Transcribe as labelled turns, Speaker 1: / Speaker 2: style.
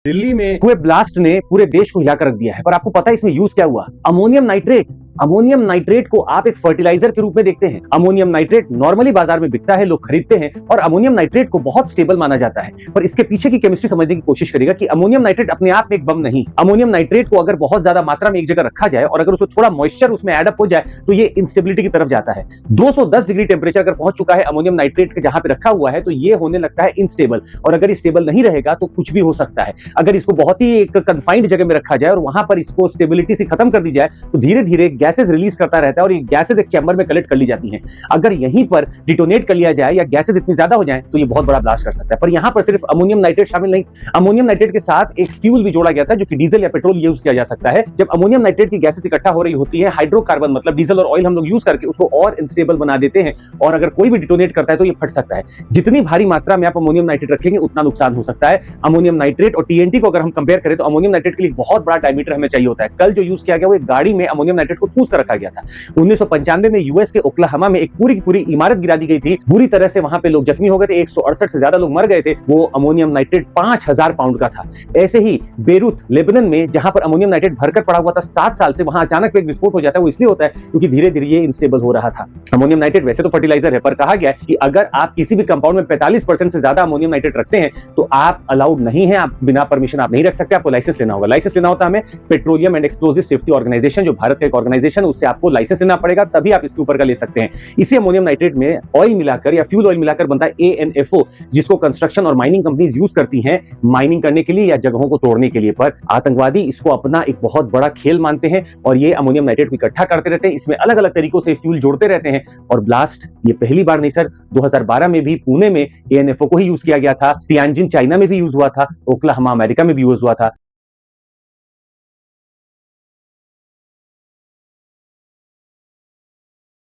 Speaker 1: दिल्ली में हुए ब्लास्ट ने पूरे देश को हिलाकर रख दिया है। पर आपको पता है इसमें यूज क्या हुआ? Ammonium nitrate. अमोनियम नाइट्रेट को आप एक फर्टिलाइजर के रूप में देखते हैं। अमोनियम नाइट्रेट नॉर्मली बाजार में बिकता है, लोग खरीदते हैं और अमोनियम नाइट्रेट को बहुत स्टेबल माना जाता है। पर इसके पीछे की केमिस्ट्री समझने की कोशिश करेगा कि अमोनियम नाइट्रेट अपने आप में एक बम नहीं। अमोनियम नाइट्रेट को अगर बहुत ज्यादा मात्रा में एक जगह रखा जाए और अगर उसमें थोड़ा मॉइस्चर उसमें एडअप हो जाए तो ये इंस्टेबिलिटी की तरफ जाता है। 210 डिग्री टेम्परेचर अगर पहुंच चुका है अमोनियम नाइट्रेट के जहां पे रखा हुआ है तो ये होने लगता है इनस्टेबल, और अगर स्टेबल नहीं रहेगा तो कुछ भी हो सकता है। अगर इसको बहुत ही एक कन्फाइंड जगह में रखा जाए और वहां पर इसको स्टेबिलिटी से खत्म कर दी जाए तो धीरे धीरे गैसेस रिलीज करता रहता है और ये गैसेस एक चैम्बर में कलेक्ट कर ली जाती हैं। अगर यहीं पर डिटोनेट कर लिया जाए या गैसेस इतनी ज्यादा हो जाए तो ये बहुत बड़ा ब्लास्ट कर सकता है। पर यहां पर सिर्फ अमोनियम नाइट्रेट शामिल नहीं, अमोनियम नाइट्रेट के साथ एक फ्यूल भी जोड़ा गया था जो कि डीजल या पेट्रोल यूज किया जा सकता है। जब अमोनियम नाइट्रेट की गैसेस इकट्ठा हो रही होती है, हाइड्रोकार्बन मतलब डीजल और ऑयल हम लोग यूज करके उसको और अनस्टेबल बना देते हैं और अगर कोई भी डिटोनेट करता है तो ये फट सकता है। जितनी भारी मात्रा में आप अमोनियम नाइट्रेट रखेंगे उतना नुकसान हो सकता है। अमोनियम नाइट्रेट और टीएनटी को अगर हम कंपेयर करें तो अमोनियम नाइट्रेट के लिए बहुत बड़ा डायमीटर हमें चाहिए होता है। कल जो यूज किया गया वो एक गाड़ी में अमोनियम नाइट्रेट को ठूस कर रखा गया था। 1995 में यूएस के ओक्लाहोमा में एक पूरी की पूरी इमारत गिरा दी गई थी। बुरी तरह से वहां पे लोग जख्मी हो गए थे, 168 से ज्यादा लोग मर गए थे। वो अमोनियम नाइट्रेट 5000 पाउंड का था। ऐसे ही बेरूत लेबनान में जहां पर अमोनियम नाइट्रेट भरकर पड़ा हुआ था 7 साल से, वहां अचानक एक विस्फोट हो जाता है। वो इसलिए होता है क्योंकि धीरे धीरे ये इंस्टेबल हो रहा था। अमोनियम नाइट्रेट वैसे तो फर्टिलाइजर है, पर कहा गया है कि अगर आप किसी भी कंपाउंड में 45% से ज्यादा अमोनियम नाइट्रेट रखते हैं तो आप अलाउड नहीं है, आप बिना परमिशन आप नहीं रख सकते, आपको लाइसेंस लेना होगा। लाइसेंस लेना होता है हमें petroleum and explosive safety organisation, जो भारत का एक ऑर्गेनाइजेशन, उससे आपको लाइसेंस लेना पड़ेगा, तभी आप इसके ऊपर का ले सकते हैं। इसी अमोनियम नाइट्रेट में ऑयल मिलाकर या फ्यूल ऑयल मिलाकर बनता है ANFO, जिसको कंस्ट्रक्शन और माइनिंग कंपनीज यूज करती हैं माइनिंग करने के लिए या जगहों को तोड़ने के लिए। पर आतंकवादी इसको अपना एक बहुत बड़ा खेल मानते हैं और ये अमोनियम नाइट्रेट को इकट्ठा करते रहते हैं, इसमें अलग अलग तरीकों से फ्यूल जोड़ते रहते हैं और ब्लास्ट ये पहली बार नहीं सर, 2012 में भी पुणे में ANFO को ही यूज किया गया था, तियानजिन चाइना में भी यूज हुआ था, ओक्लाहोमा अमेरिका में भी यूज हुआ था।